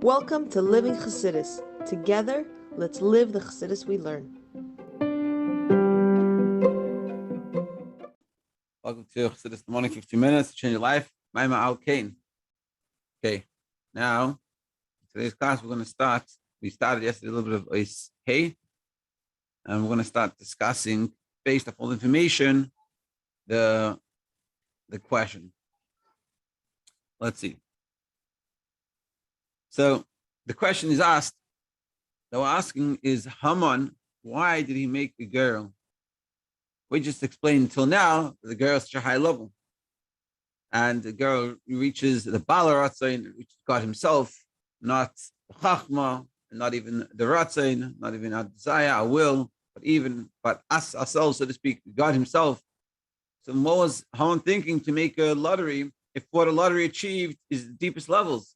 Welcome to Living Chassidus. Together, let's live the Chassidus we learn. Welcome to Chassidus, the morning 15 minutes to change your life. Kein. Okay, now today's class we're going to start. We started yesterday a little bit of Weiss, and we're going to start discussing, based upon information, the question. Let's see. So the question is asked. That we're asking is Haman. Why did he make the girl? We just explained until now the girl is such a high level, and the girl reaches the Bala Ratzain, reaches God Himself, not the Chachma, not even the Ratzain, not even our desire, our will, but us ourselves, so to speak, God Himself. So what was Haman thinking to make a lottery if what a lottery achieved is the deepest levels?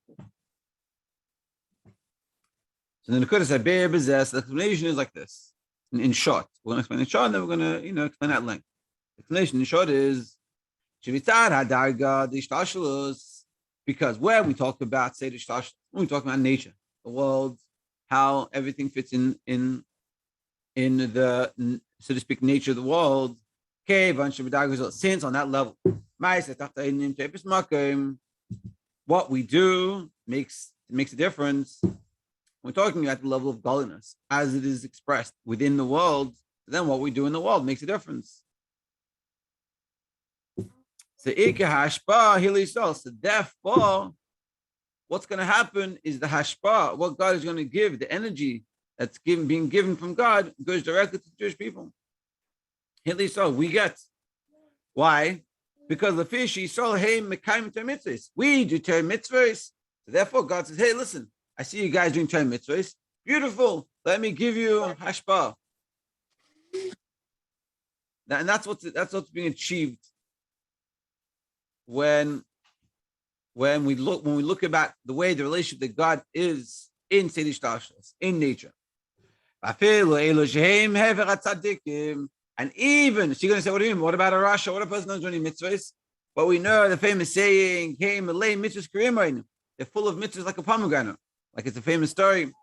So then the explanation is like this. In short, we're going to explain in short, and then we're going to, explain at length. The explanation in short is because when we talk about when we talk about nature, the world, how everything fits in the, so to speak, nature of the world. Since on that level, what we do makes a difference. We're talking about the level of godliness as it is expressed within the world. Then what we do in the world makes a difference. So therefore, what's going to happen is the hashpa, what God is going to give, the energy that's being given from God, goes directly to the Jewish people. We get. Why? Because the fish we do Torah mitzvahs. So therefore, God says, "Hey, listen, I see you guys doing Torah mitzvahs. Beautiful. Let me give you hashpa." And that's what's being achieved when we look about the way the relationship that God is in Sedish Tashas, in nature. And even, so you're going to say, what do you mean? What about a Rasha? What a person who's doing mitzvahs? But we know the famous saying, they're full of mitzvahs like a pomegranate. Like it's a famous story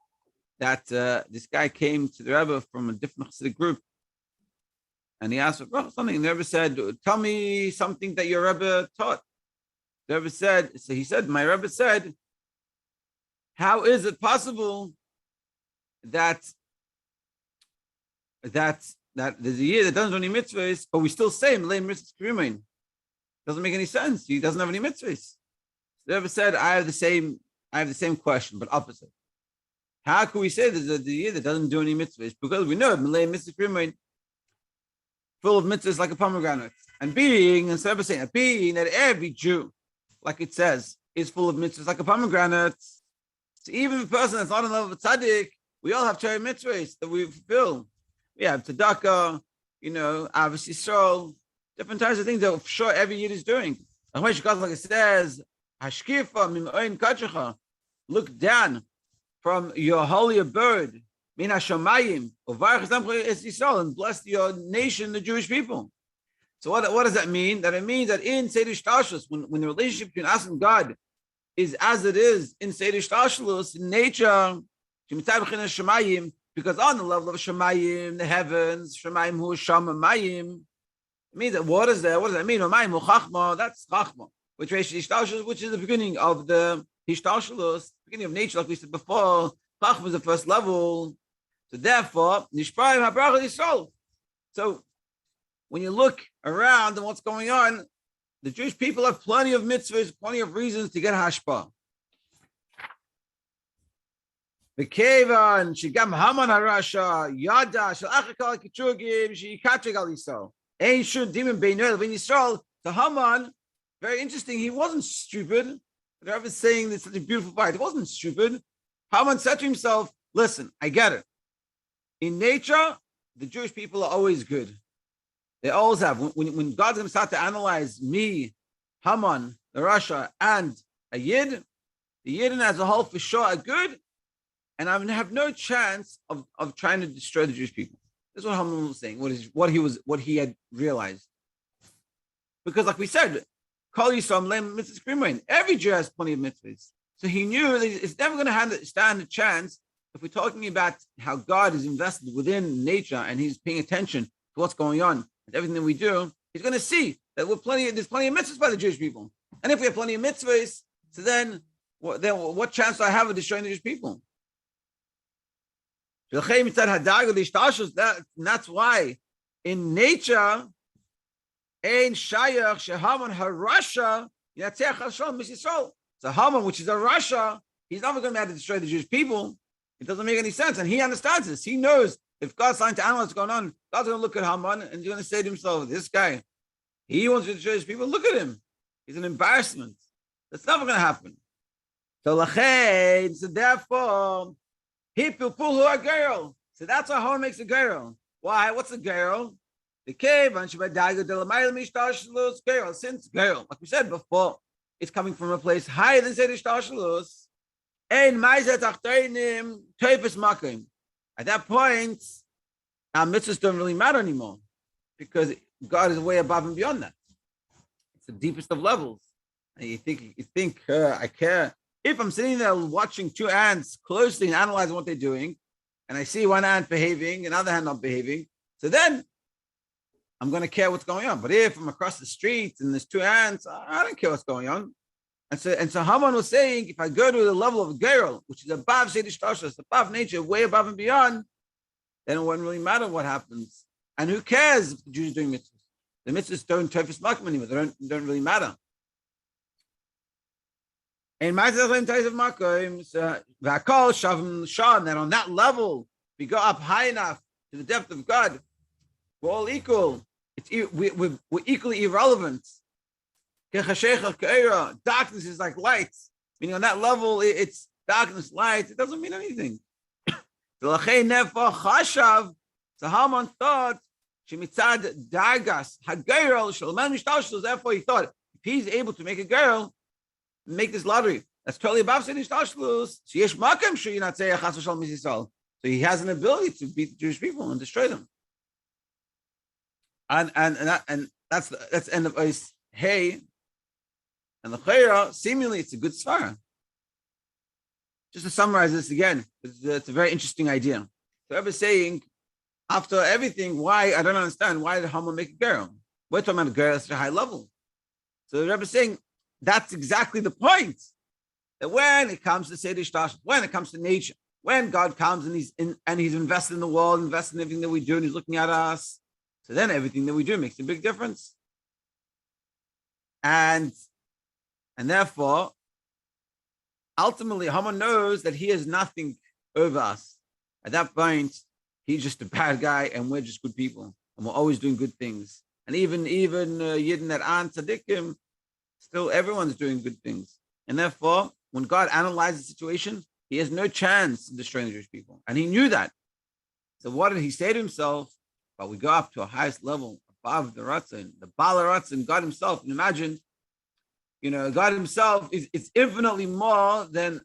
that this guy came to the Rabbi from a different Hasidic group, and he asked for something. And the Rabbi said, "Tell me something that your Rabbi taught." The Rabbi said, "So he said, my Rabbi said, how is it possible that there's a year that doesn't do any mitzvahs, but we still say Malay mitzvahs krimein? Doesn't make any sense. He doesn't have any mitzvahs." The Rabbi said, I have the same question, but opposite. How can we say there's a year that doesn't do any mitzvahs? Because we know Malay mitzvahs krimein, full of mitzvahs like a pomegranate. And being that every Jew, like it says, is full of mitzvahs like a pomegranate. So even a person that's not in love with tzaddik, we all have Torah mitzvahs that we fulfill. We have tzedakah, obviously Yisrael, different types of things that for sure every Yid is doing. Like it says, look down from your holy bird, min hashamayim, and bless your nation, the Jewish people. So what does that mean? That it means that in Sedish Tashlis, when the relationship between us and God is as it is in Sedish Tashlis, in nature, because on the level of Shemayim, the heavens, Shemayim hu Shamayim, it means that what is there? What does that mean? Shemayim hu Chachma, that's Chachma, which is the beginning of the Hishtalshalus, beginning of nature, like we said before. Chachma is the first level. So therefore, Nishprayim HaBracha Yisrael. So when you look around and what's going on, the Jewish people have plenty of mitzvahs, plenty of reasons to get hashpa. The Kevan, Shigam Haman Harasha, Yada, Shalachakal Kichugim, Shikachig Al Yisrael. Ein Shun Dimim Beinoel Ben Yisrael. So Haman, very interesting, he wasn't stupid. The Rabbi is saying this such a beautiful part. He wasn't stupid. Haman said to himself, listen, I get it. In nature, the Jewish people are always good. They always have. When God's going to start to analyze me, Haman, the Rasha, and a Yid, the Yidden as a whole for sure are good, and I have no chance of trying to destroy the Jewish people. This is what Haman was saying. What he had realized. Because, like we said, Kol Yisrael mitzvahs krimein. Every Jew has plenty of mitzvahs. So he knew that it's never going to stand a chance if we're talking about how God is invested within nature and he's paying attention to what's going on and everything that we do. He's going to see that there's plenty of mitzvahs by the Jewish people. And if we have plenty of mitzvahs, so then what chance do I have of destroying the Jewish people? That's why in nature, ein shayach shehaman harasha yatzeh Achashverosh misYisrael. So Haman, which is a Rasha, he's never going to be able to destroy the Jewish people. It doesn't make any sense, and he understands this. He knows if God's trying to analyze what's going on, God's going to look at Haman and he's going to say to himself, "This guy, he wants to destroy his people. Look at him. He's an embarrassment. That's never going to happen." So therefore, he pull a girl. So that's why Haman makes a girl. Why? What's a girl? The cave and girl. Since girl, like we said before, it's coming from a place higher than Seder Shtashlos. And at that point, our mitzvahs don't really matter anymore because God is way above and beyond that. It's the deepest of levels. And you think, I care. If I'm sitting there watching two ants closely and analyzing what they're doing, and I see one ant behaving, another ant not behaving, so then I'm going to care what's going on. But if I'm across the street and there's two ants, I don't care what's going on. And so Haman was saying, if I go to the level of a girl, which is above Seder Shtashlos, above nature, way above and beyond, then it wouldn't really matter what happens. And who cares if the Jews are doing mitzvahs? The mitzvahs don't tofes makom anymore. They don't really matter. And that on that level, we go up high enough to the depth of God. We're all equal. We're equally irrelevant. Darkness is like light. Meaning on that level, it's darkness, light. It doesn't mean anything. So Haman thought, therefore he thought, if he's able to make a girl, make this lottery, that's totally above Seder Shtashlos. So he has an ability to beat the Jewish people and destroy them. And that's the end of Weiss. Hey, and the Chayra, seemingly it's a good svara. Just to summarize this again, it's a very interesting idea. So Rabbi's saying, after everything, why, I don't understand, why did Haman make a girl? We're talking about a girl at a high level. So the Rabbi's saying, that's exactly the point. That when it comes to Seder Shtashlos, when it comes to nature, when God comes and he's invested in the world, invested in everything that we do, and he's looking at us, so then everything that we do makes a big difference. And therefore, ultimately, Haman knows that he has nothing over us. At that point, he's just a bad guy, and we're just good people, and we're always doing good things. And even Yidden that aren't tzaddikim, still everyone's doing good things. And therefore, when God analyzes the situation, he has no chance of destroying the Jewish people. And he knew that. So what did he say to himself? But we go up to a highest level above the Ratzon, the Bala Ratzon, God himself. And imagine, God himself is infinitely more than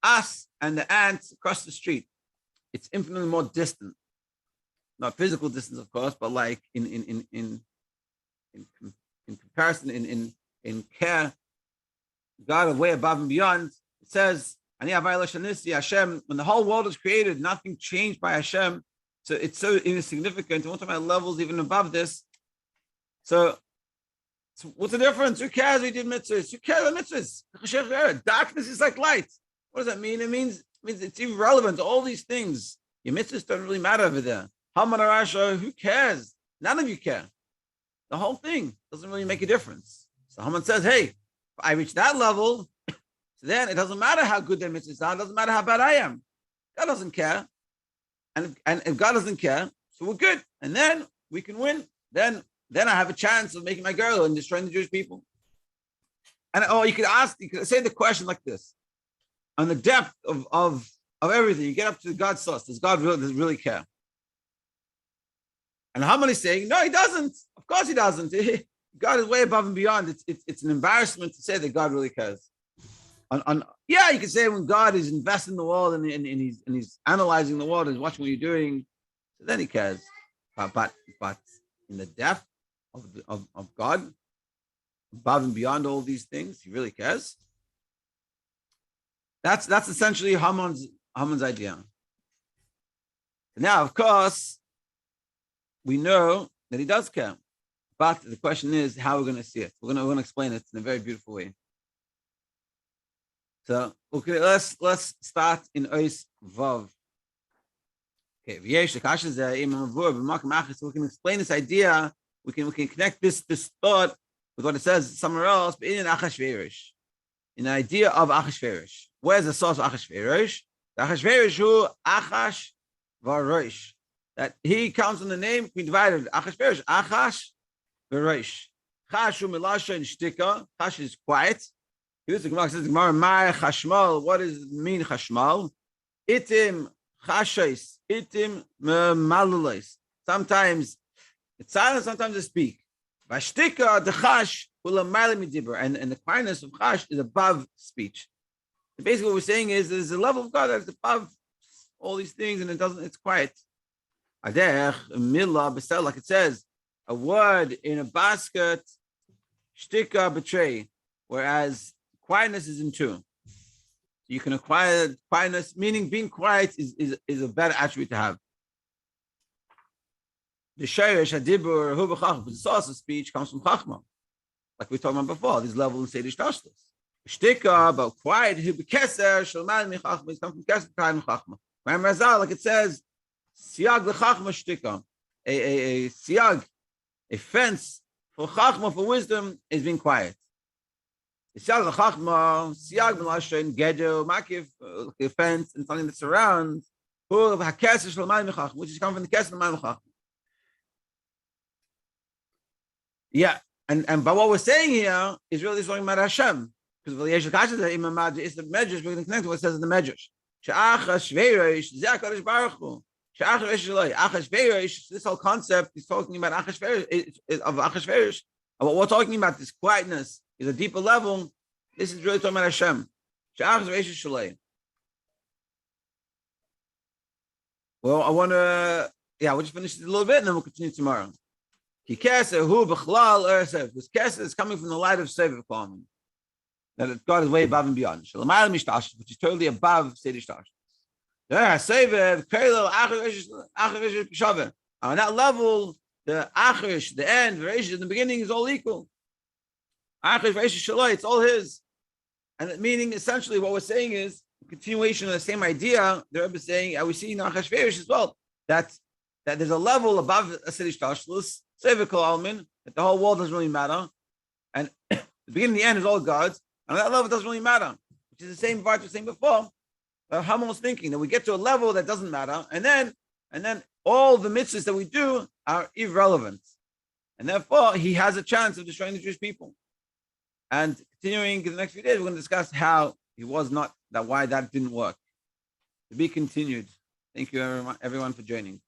us and the ants across the street. It's infinitely more distant. Not physical distance, of course, but like in comparison, in care, God is way above and beyond. It says, Hashem, when the whole world was created, nothing changed by Hashem. So it's so insignificant. And we're talking about levels even above this. So what's the difference? Who cares we did mitzvahs? Who cares about mitzvahs? Darkness is like light. What does that mean? It means it's irrelevant. All these things. Your mitzvahs don't really matter over there. Haman Arasha, who cares? None of you care. The whole thing doesn't really make a difference. So Haman says, hey, if I reach that level, so then it doesn't matter how good their mitzvahs are. It doesn't matter how bad I am. God doesn't care. And if God doesn't care, so we're good. And then we can win. Then I have a chance of making my girl and destroying the Jewish people. And you could say the question like this. On the depth of everything, you get up to God's source. Does God really care? And Haman is saying, no, he doesn't. Of course he doesn't. God is way above and beyond. It's an embarrassment to say that God really cares. You can say when God is investing in the world and he's analyzing the world and he's watching what you're doing, so then he cares. But in the depth of God, above and beyond all these things, he really cares. That's essentially Haman's idea. Now, of course, we know that he does care, but the question is how we're going to see it. We're going to explain it in a very beautiful way. So, okay, let's start in Ois Vav. Okay, we can explain this idea. We can connect this thought with what it says somewhere else. But in Achashverosh, in the idea of Achashverosh, where's the source of Achashverosh? The Achashverosh who Achashverosh, that he counts on the name. We divided Achashverosh, Achashverosh. Chashu milasha and shtika. Chash is quiet. Here's the Gemara says, Gemara, Chashmal. What does it mean, Chashmal? Itim chashais, itim malulais. Sometimes it's silent, sometimes they speak. Vashtika, the chash, and the quietness of chash is above speech. So basically, what we're saying is there's a level of God that's above all these things, and it's quiet. Adech, milah, besel, like it says, a word in a basket, shtika, betray, whereas quietness is in two. You can acquire quietness, meaning being quiet is a better attribute to have. The shayresh hadibur hu b'chachma, the source of speech comes from chachma, like we talked about before. This level in sedish tashlis. Shtika, but quiet hu b'keser shalman mi chachma, it comes from keser time chachma. Like it says, siag l'chachma shtika, a siag, a fence for chachma, for wisdom, is being quiet. Siag l'chachma, siag b'lashen gedu makif, a fence and something that surrounds, hu b'keser shalman mi chachma, which is coming from the keser shalman mi chachma. Yeah, and but what we're saying here is really talking about Hashem, because the Achashverosh is the Medrash. We're going to connect to what it says in the Medrash. Achashverosh, Zakadosh Baruch Hu. Achashverosh, this whole concept is talking about Achashverosh. And what we're talking about, this quietness, is a deeper level. This is really talking about Hashem. Well, I want to, we'll just finish it a little bit and then we'll continue tomorrow. Because Keser is coming from the light of Seviv Klam, that God is way above and beyond, which is totally above Sedish Tash. On that level, the Acharish, the end, the beginning is all equal. It's all his. And meaning, essentially, what we're saying is a continuation of the same idea. The Rabbi is saying, we see in Achashverosh as well, that there's a level above a Sedish Tashlus, Sevikal Almin, that the whole world doesn't really matter, and the beginning and the end is all God's, and that level doesn't really matter, which is the same part we were saying before. Haman thinking that we get to a level that doesn't matter, and then all the mitzvahs that we do are irrelevant, and therefore he has a chance of destroying the Jewish people. And continuing in the next few days, we're going to discuss how he was not that, why that didn't work. To be continued. Thank you, everyone, for joining.